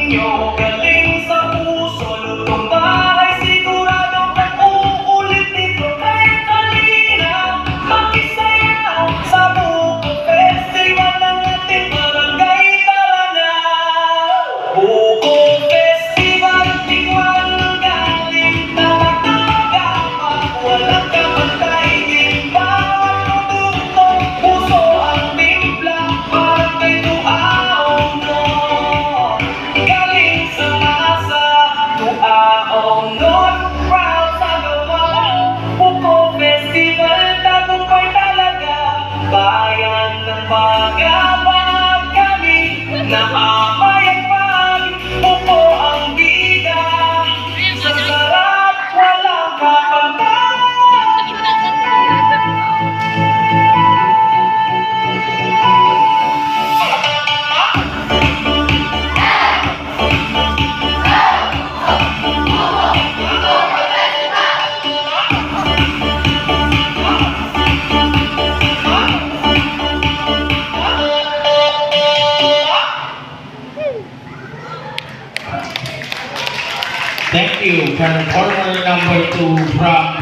ninyo, galing sa puso, lutong bahay, sigurado kang uulit nito kahit kanina. Makisaya sa Buko Festival ng ating barangay, tara na! Buko Festival, tingwan ng galing, tamak-tamak, walang kapantay din. Bawat produkto, puso ang timpla, parang kay Tuaong North. Galing sa masa, Tuaong North, proud sa gawa. Buko Festival, tagumpay talaga. Bayan ng Pag-abag, kami nakapayagpag. Buko ang bida, sa sarap walang kapantay. Thank you, performer number 2 from